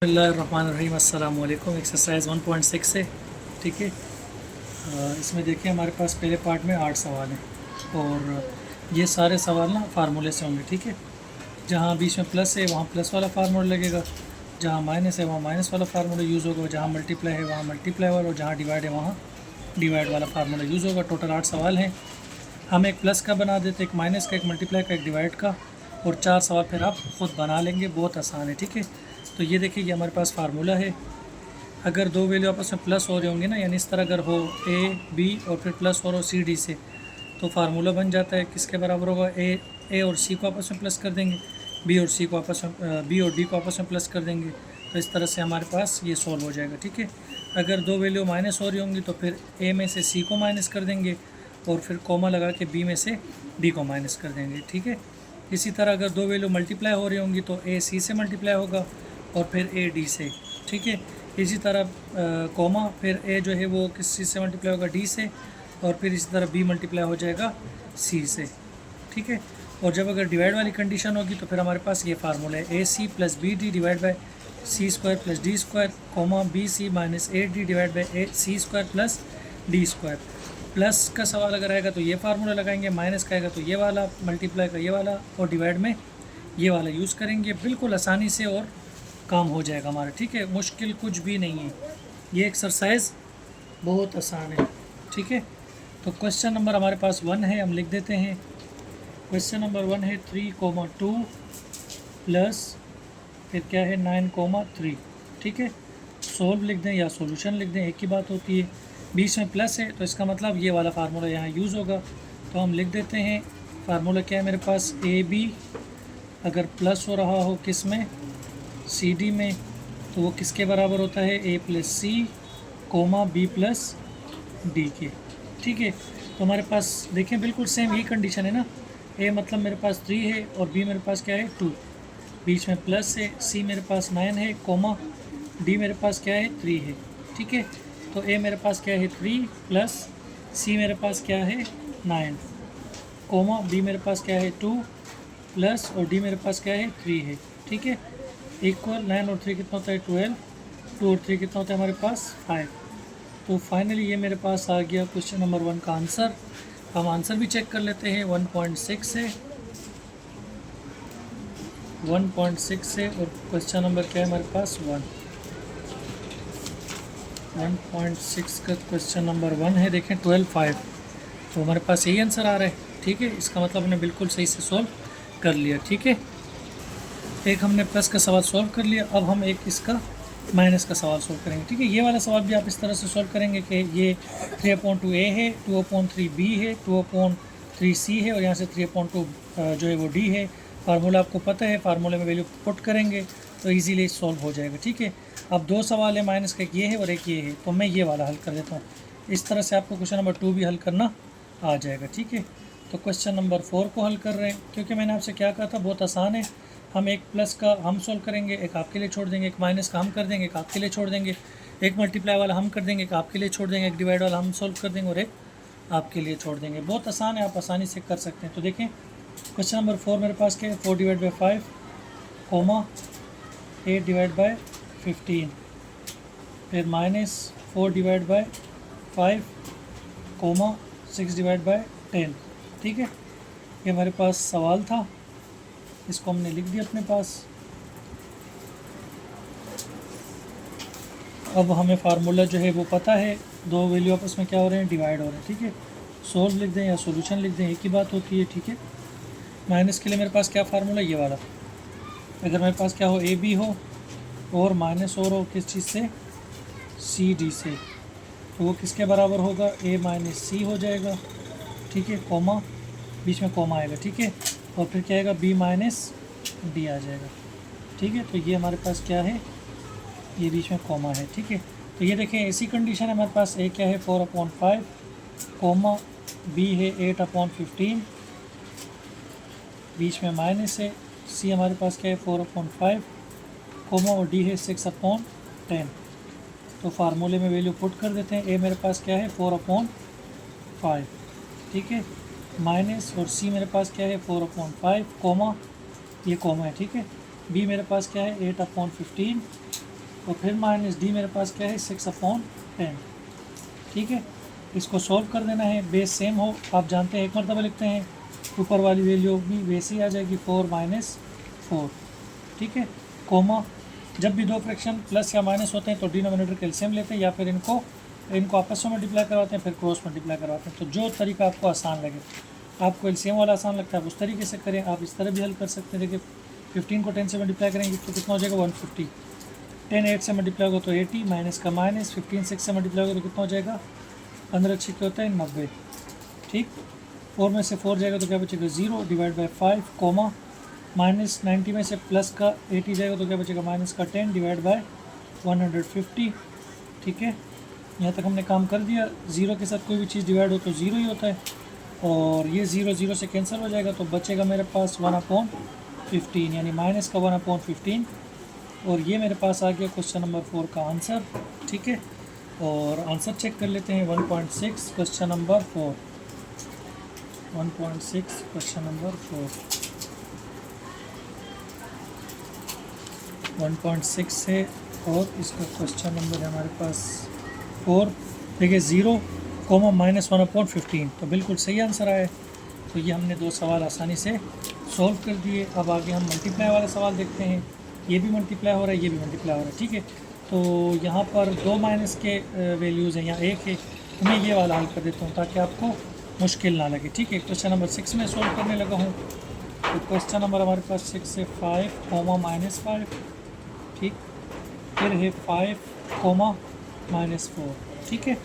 बिस्मिल्लाहिर्रहमानिर्रहीम। अस्सलाम वालेकुम। एक्सरसाइज 1.6 है, ठीक है। इसमें देखिए हमारे पास पहले पार्ट में 8 सवाल हैं और ये सारे सवाल ना फार्मूले से होंगे, ठीक है। जहाँ बीच में प्लस है वहाँ प्लस वाला फार्मूला लगेगा, जहाँ माइनस है वहाँ माइनस वाला फार्मूला यूज़ होगा, जहाँ मल्टीप्लाई है वहाँ मल्टीप्लाई वाला, और जहाँ डिवाइड है वहाँ डिवाइड वाला फार्मूला यूज़ होगा। टोटल 8 सवाल हैं। हम एक प्लस का बना देते, एक माइनस का, एक मल्टीप्लाई का, एक डिवाइड का, और 4 सवाल फिर आप ख़ुद बना लेंगे। बहुत आसान है, ठीक है। तो ये देखिए ये हमारे पास फार्मूला है। अगर दो वैल्यू आपस में प्लस हो रहे होंगे ना, यानी इस तरह अगर हो ए बी और फिर प्लस हो रहा हो सी डी से, तो फार्मूला बन जाता है किसके बराबर होगा, ए और सी को आपस में प्लस कर देंगे, बी और सी को आपस में बी और डी को आपस में प्लस कर देंगे। तो इस तरह से हमारे पास ये सॉल्व हो जाएगा, ठीक है। अगर दो वैल्यू माइनस हो रही होंगी तो फिर ए में से सी को माइनस कर देंगे और फिर कॉमा लगा के बी में से डी को माइनस कर देंगे, ठीक है। इसी तरह अगर दो वैल्यू मल्टीप्लाई हो रही होंगी तो ए सी से मल्टीप्लाई होगा और फिर ए डी से, ठीक है। इसी तरह कॉमा फिर ए जो है वो किस चीज़ से मल्टीप्लाई होगा, डी से, और फिर इसी तरह बी मल्टीप्लाई हो जाएगा सी से, ठीक है। और जब अगर डिवाइड वाली कंडीशन होगी तो फिर हमारे पास ये फार्मूला है, A C plus B D divide by C square plus D square, comma B C minus A D divide by A C square plus D square. Plus का सवाल अगर आएगा तो ये फार्मूला लगाएंगे, माइनस का आएगा तो ये वाला, मल्टीप्लाई का ये वाला, और डिवाइड में ये वाला यूज़ करेंगे। बिल्कुल आसानी से और काम हो जाएगा हमारा, ठीक है। मुश्किल कुछ भी नहीं है, ये एक्सरसाइज बहुत आसान है, ठीक है। तो क्वेश्चन नंबर हमारे पास 1 है, हम लिख देते हैं। क्वेश्चन नंबर 1 है 3,2 प्लस फिर क्या है 9,3, ठीक है। सोल्व लिख दें या सॉल्यूशन लिख दें, एक ही बात होती है। बीच में प्लस है तो इसका मतलब ये वाला फार्मूला यहाँ यूज़ होगा। तो हम लिख देते हैं फार्मूला क्या है मेरे पास, ए बी अगर प्लस हो रहा हो किस में, सी डी में, तो वो किसके बराबर होता है, ए plus C comma B plus D के, ठीक है। तो हमारे पास देखें बिल्कुल सेम यही कंडीशन है ना, ए मतलब मेरे पास 3 है और बी मेरे पास क्या है 2, बीच में प्लस है, सी मेरे पास 9 है, कोमा डी मेरे पास क्या है 3 है, ठीक है। तो ए मेरे पास क्या है 3 प्लस सी मेरे पास क्या है 9, कोमा बी मेरे पास क्या है 2 प्लस और डी मेरे पास क्या है 3 है, ठीक है। इक्वल 9 और 3 कितना होता है 12, 2 और 3 कितना होता है हमारे पास 5। तो फाइनली ये मेरे पास आ गया क्वेश्चन नंबर 1 का आंसर। हम आंसर भी चेक कर लेते हैं, 1.6 है, 1.6 है, और क्वेश्चन नंबर क्या है हमारे पास 1.6 का क्वेश्चन नंबर 1 है। देखें 12.5, तो हमारे पास यही आंसर आ रहा है, ठीक है। इसका मतलब हमने बिल्कुल सही से सॉल्व कर लिया, ठीक है। एक हमने प्लस का सवाल सॉल्व कर लिया, अब हम एक इसका माइनस का सवाल सॉल्व करेंगे, ठीक है। ये वाला सवाल भी आप इस तरह से सॉल्व करेंगे कि ये 3/2 ए है, 2/3 बी है, 2/3 सी है, और यहाँ से 3/2 जो है वो डी है। फार्मूला आपको पता है, फार्मूले में वैल्यू पुट करेंगे तो इजीली सॉल्व हो जाएगा, ठीक है। अब दो सवाल है, माइनस का एक ये है और एक ये है, तो मैं ये वाला हल कर देता हूँ। इस तरह से आपको क्वेश्चन नंबर 2 भी हल करना आ जाएगा, ठीक है। तो क्वेश्चन नंबर 4 को हल कर रहे हैं, क्योंकि मैंने आपसे क्या कहा था, बहुत आसान है। हम एक प्लस का हम सॉल्व करेंगे, एक आपके लिए छोड़ देंगे, एक माइनस का हम कर देंगे, एक आपके लिए छोड़ देंगे, एक मल्टीप्लाई वाला हम कर देंगे, एक आपके लिए छोड़ देंगे, एक डिवाइड वाला हम सॉल्व कर देंगे और एक आपके लिए छोड़ देंगे। बहुत आसान है, आप आसानी से कर सकते हैं। तो देखें क्वेश्चन नंबर 4 मेरे पास क्या है, 4 divide by 5 comma 8 divide by 15, फिर minus 4 divide by 5 comma 6 divide by 10, ठीक है। ये हमारे पास सवाल था, इसको हमने लिख दिया अपने पास। अब हमें फार्मूला जो है वो पता है, दो वैल्यू आपस में क्या हो रहे हैं, डिवाइड हो रहे हैं, ठीक है। सोल्व लिख दें या सॉल्यूशन लिख दें, एक ही बात होती है, ठीक है। माइनस के लिए मेरे पास क्या फार्मूला, ये वाला। अगर मेरे पास क्या हो, ए बी हो और माइनस हो किस चीज़ से, सी डी से, तो वो किसके बराबर होगा, ए माइनस सी हो जाएगा, ठीक है, कोमा बीच में कोमा आएगा, ठीक है, और फिर क्या आएगा, बी माइनस डी आ जाएगा, ठीक है। तो ये हमारे पास क्या है, ये बीच में कोमा है, ठीक है। तो ये देखें ऐसी कंडीशन है हमारे पास, ए क्या है 4/5 कोमा बी है 8/15, बीच में माइनस है, सी हमारे पास क्या है 4/5 कोमा और डी है 6/10। तो फार्मूले में वैल्यू पुट कर देते हैं, ए मेरे पास क्या है 4/5, ठीक है, माइनस, और सी मेरे पास क्या है 4/5 कोमा, ये कोमा है, ठीक है, बी मेरे पास क्या है 8/15 और फिर माइनस डी मेरे पास क्या है 6/10, ठीक है। इसको सॉल्व कर देना है, बेस सेम हो, आप जानते हैं एक मरतबा लिखते हैं, ऊपर वाली वैल्यू भी वैसी आ जाएगी 4 - 4, ठीक है। कोमा, जब भी दो फ्रैक्शन प्लस या माइनस होते हैं तो डिनोमिनेटर का एलसीएम लेते हैं या फिर इनको आपस में मल्टीप्लाई करवाते हैं, फिर क्रॉस मल्टीप्लाई करवाते हैं। तो जो तरीका आपको आसान लगे, आपको एलसीएम वाला आसान लगता है आप उस तरीके से करें, आप इस तरह भी हल कर सकते हैं। देखिए 15 को 10 से मल्टीप्लाई करेंगे तो कितना हो जाएगा 150, 10 8 से मल्टीप्लाई होगा तो 80, माइनस का माइनस, 15 6 से मल्टीप्लाई होगा तो कितना हो जाएगा 15 6 के होता है 90, ठीक। 4 में से 4 जाएगा तो क्या बचेगा 0 डिवाइड बाई 5, कोमा माइनस 90 में से प्लस का 80 जाएगा तो क्या बचेगा माइनस का 10 डिवाइड बाई 150, ठीक है। यहाँ तक हमने काम कर दिया। ज़ीरो के साथ कोई भी चीज़ डिवाइड हो तो ज़ीरो ही होता है, और ये 0 0 से कैंसिल हो जाएगा तो बचेगा मेरे पास 1/15, यानी माइनस का 1/15। और ये मेरे पास आ गया क्वेश्चन नंबर 4 का आंसर, ठीक है। और आंसर चेक कर लेते हैं 1.6 क्वेश्चन नंबर 4, 1.6 क्वेश्चन नंबर 4, 1.6 है और इसका क्वेश्चन नंबर है हमारे पास 4। देखिए 0, -1/15, तो बिल्कुल सही आंसर आया है। तो ये हमने दो सवाल आसानी से सॉल्व कर दिए। अब आगे हम मल्टीप्लाई वाला सवाल देखते हैं। ये भी मल्टीप्लाई हो रहा है, ये भी मल्टीप्लाई हो रहा है, ठीक है। तो यहाँ पर दो माइनस के वैल्यूज़ हैं, यहाँ एक है, तो मैं ये वाला हल कर देता हूँ ताकि आपको मुश्किल ना लगे, ठीक है। क्वेश्चन नंबर 6 में सॉल्व करने लगा हूँ। तो क्वेश्चन नंबर हमारे पास 6 से 5, -5, ठीक। फिर है 5, -4, ठीक है।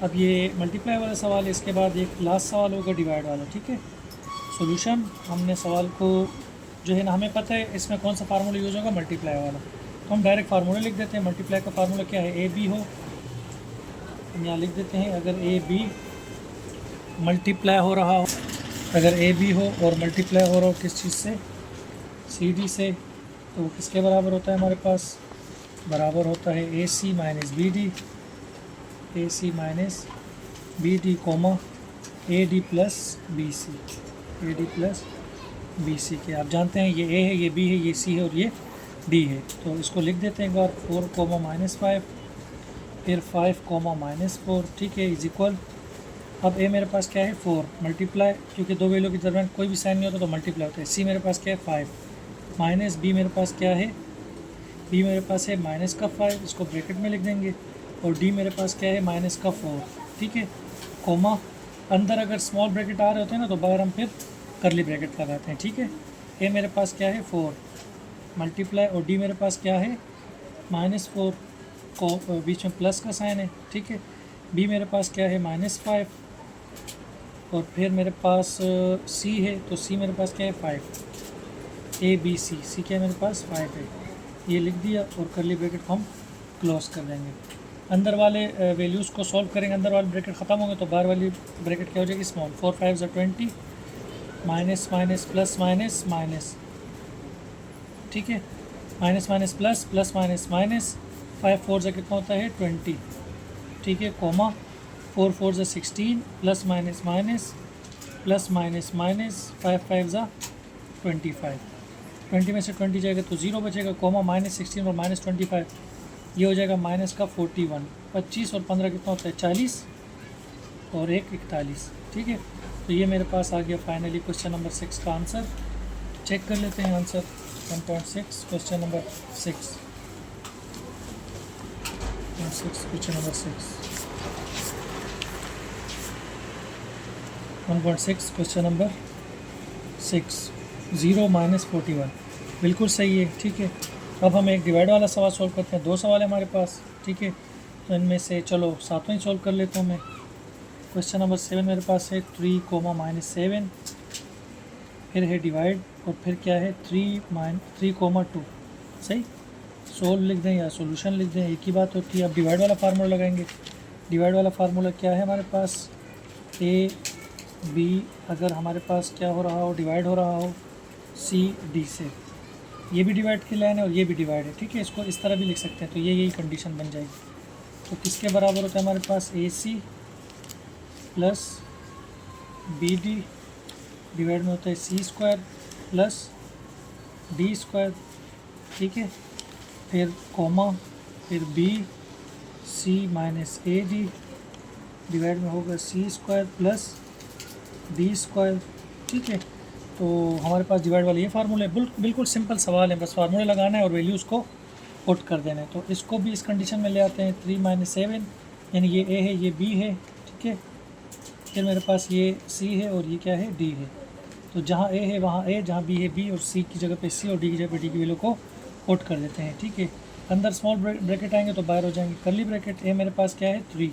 अब ये मल्टीप्लाई वाला सवाल है, इसके बाद एक लास्ट सवाल होगा डिवाइड वाला, ठीक है। सॉल्यूशन, हमने सवाल को जो है ना, हमें पता है इसमें कौन सा फार्मूला यूज़ होगा, मल्टीप्लाई वाला, तो हम डायरेक्ट फार्मूला लिख देते हैं। मल्टीप्लाई का फार्मूला क्या है, AB हो, हम यहाँ लिख देते हैं। अगर AB मल्टीप्लाई हो रहा हो, अगर AB हो और मल्टीप्लाई हो रहा हो किस चीज़ से, CD से, तो वो किसके बराबर होता है हमारे पास, बराबर होता है AC - BD, AC - BD, comma AD + BC, AD + BC के। आप जानते हैं ये A है, ये B है, ये C है और ये D है। तो इसको लिख देते हैं एक बार, 4, -5, फिर 5, -4, ठीक है, इज इक्वल। अब A मेरे पास क्या है 4, मल्टीप्लाई, क्योंकि दो वैल्यू के दरमियान कोई भी साइन नहीं होता तो मल्टीप्लाई होता है। C मेरे पास क्या है 5, माइनस B मेरे पास क्या है, B मेरे पास है -5, इसको ब्रैकेट में लिख देंगे। और D मेरे पास क्या है -4, ठीक है, कोमा, अंदर अगर स्मॉल ब्रैकेट आ रहे होते हैं ना तो बाहर हम फिर करली ब्रैकेट लगाते हैं, ठीक है। A मेरे पास क्या है 4, मल्टीप्लाई, और D मेरे पास क्या है -4, को बीच में प्लस का साइन है, ठीक है। B मेरे पास क्या है -5, और फिर मेरे पास C है, तो C मेरे पास क्या है 5, ABC, C क्या है मेरे पास 5 है, ये लिख दिया। और करली ब्रैकेट को हम क्लोज कर देंगे। अंदर वाले वैल्यूज़ को सॉल्व करेंगे, अंदर वाले ब्रैकेट ख़त्म होंगे तो बाहर वाली ब्रैकेट क्या हो जाएगी small, 4 5 20, minus minus plus minus minus, ठीक है, minus minus plus, plus minus minus, 5 4 से कितना होता है 20, ठीक है, कोमा 4 4 से 16, plus minus minus, plus minus minus, 5 5 ज़ा 25, 20 में से 20 जाएगा तो 0 बचेगा, कोमा -16 और -25, ये हो जाएगा माइनस का 41, 25 और 15 कितना होता है 40, और 1 41, ठीक है। तो ये मेरे पास आ गया फाइनली क्वेश्चन नंबर 6 का आंसर। चेक कर लेते हैं answer 1.6 question number 6, question number 6, 1.6 question number 6, 0 -41, बिल्कुल सही है, ठीक है। अब हम एक डिवाइड वाला सवाल सॉल्व करते हैं। दो सवाल है हमारे पास, ठीक है, तो इनमें से चलो सातों ही सॉल्व कर लेता हूँ मैं। क्वेश्चन नंबर 7 मेरे पास है 3, -7, फिर है डिवाइड, और फिर क्या है 3, 2, सही। सोल्व लिख दें या सॉल्यूशन लिख दें, एक ही बात होती है। अब डिवाइड वाला फार्मूला लगाएंगे। डिवाइड वाला फार्मूला क्या है हमारे पास, A B, अगर हमारे पास क्या हो रहा हो, डिवाइड हो रहा हो C D से, ये भी डिवाइड की लाइन है और ये भी डिवाइड है, ठीक है, इसको इस तरह भी लिख सकते हैं। तो ये यही कंडीशन बन जाएगी। तो किसके बराबर होता है हमारे पास AC प्लस BD, डिवाइड में होता है C² प्लस D², ठीक है, फिर कोमा फिर बी सी माइनस ए जी डिवाइड में होगा सी स्क्वायर प्लस बी स्क्वायर। ठीक है, तो हमारे पास डिवाइड वाले ये फार्मूले बिल्कुल सिंपल सवाल है, बस फार्मूले लगाना है और वैल्यूज़ को पुट कर देना है। तो इसको भी इस कंडीशन में ले आते हैं 3 माइनस 7, यानी ये ए है ये बी है। ठीक है, फिर मेरे पास ये सी है और ये क्या है डी है। तो जहाँ ए है वहाँ ए, जहाँ बी है बी, और सी की जगह पे सी और डी की जगह पे डी की वैल्यू को पुट कर देते हैं। ठीक है, अंदर स्मॉल ब्रैकेट आएंगे तो बाहर हो जाएंगे कर्ली ब्रैकेट। ए मेरे पास क्या है 3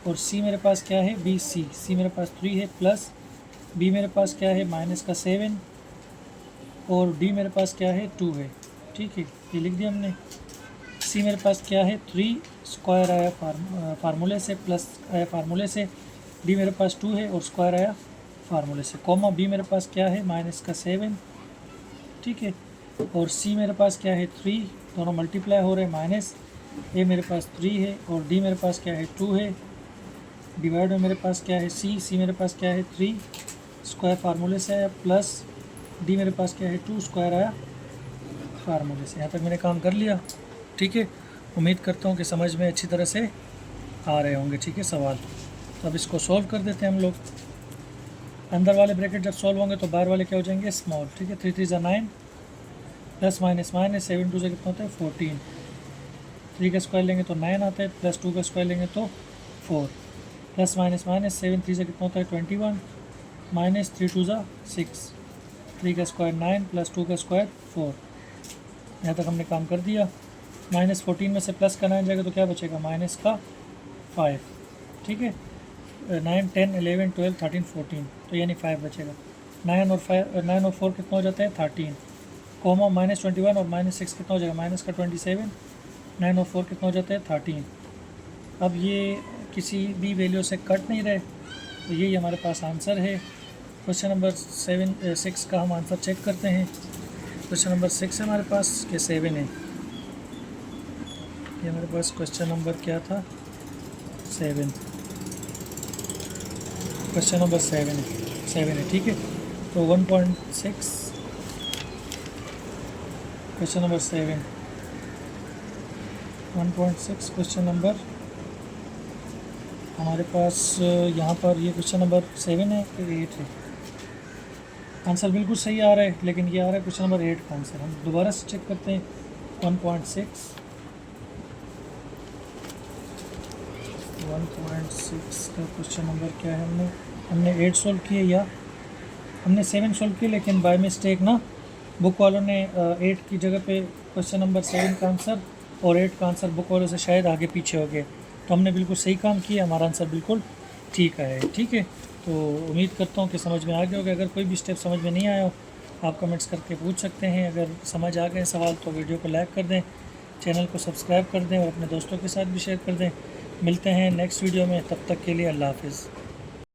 और सी मेरे पास क्या है बी सी मेरे पास 3 है प्लस बी मेरे पास क्या है माइनस का 7 और डी मेरे पास क्या है 2 है। ठीक है, ये लिख दिया हमने। सी मेरे पास क्या है 3 स्क्वायर आया फार्मूले से, प्लस आया फार्मूले से। डी मेरे पास 2 है और स्क्वायर आया फार्मूले से, कॉमा बी मेरे पास क्या है माइनस का 7। ठीक है, और सी मेरे पास क्या है 3, दोनों मल्टीप्लाई हो रहे हैं, माइनस ए मेरे पास 3 है और डी मेरे पास क्या है 2 है। डिवाइड में मेरे पास क्या है सी मेरे पास क्या है 3 स्क्वायर फार्मूले से आया, प्लस डी मेरे पास क्या है 2 स्क्वायर आया फार्मूले से। यहाँ तक मैंने काम कर लिया। ठीक है, उम्मीद करता हूँ कि समझ में अच्छी तरह से आ रहे होंगे। ठीक है सवाल, तो अब इसको सॉल्व कर देते हैं हम लोग। अंदर वाले ब्रैकेट जब सॉल्व होंगे तो बाहर वाले क्या हो जाएंगे स्मॉल। ठीक है, 3 3 ज़ा 9 प्लस माइनस माइनस 7 2 से कितना होता है 14। 3 का स्क्वायर लेंगे तो 9 आता है, प्लस 2 का स्क्वायर लेंगे तो 4, प्लस माइनस माइनस 7 3 से कितना होता है 21, माइनस 3 2 ज़ा 6, 3 का स्क्वायर 9 प्लस 2 का स्क्वायर 4। यहाँ तक हमने काम कर दिया। माइनस 14 में से प्लस का 9 जाएगा तो क्या बचेगा माइनस का 5। ठीक है, 9 10 11 12 13 14, तो यानी 5 बचेगा। 9 और 4 कितना हो जाता है 13, कॉमा माइनस 21 और माइनस 6 कितना हो जाएगा माइनस का 27। 9 और 4 कितना हो जाता है 13। अब ये किसी भी वैल्यू से कट नहीं रहे, तो यही हमारे पास आंसर है। क्वेश्चन नंबर 6 का हम आंसर चेक करते हैं। क्वेश्चन नंबर 6 है हमारे पास के 7 है। ये हमारे पास क्वेश्चन नंबर क्या था 7, क्वेश्चन नंबर 7 है। ठीक है, तो 1.6 क्वेश्चन नंबर 7 1.6 क्वेश्चन नंबर हमारे पास यहाँ पर ये क्वेश्चन नंबर 7 है कि 8 है। आंसर बिल्कुल सही आ रहा है, लेकिन ये आ रहा है क्वेश्चन नंबर 8 का आंसर। हम दोबारा से चेक करते हैं। 1.6 का क्वेश्चन नंबर क्या है, हमने 8 सॉल्व किए या हमने 7 सॉल्व किए, लेकिन बाय मिस्टेक ना बुक वालों ने 8 की जगह पे क्वेश्चन नंबर 7 का आंसर और 8 का आंसर बुक वालों से शायद आगे पीछे हो गए। तो हमने बिल्कुल सही काम किया, हमारा आंसर बिल्कुल ठीक आया है। ठीक है, तो उम्मीद करता हूँ कि समझ में आ गया होगा। अगर कोई भी स्टेप समझ में नहीं आया हो आप कमेंट्स करके पूछ सकते हैं। अगर समझ आ गए सवाल तो वीडियो को लाइक कर दें, चैनल को सब्सक्राइब कर दें और अपने दोस्तों के साथ भी शेयर कर दें। मिलते हैं नेक्स्ट वीडियो में, तब तक के लिए अल्लाह हाफ़िज़।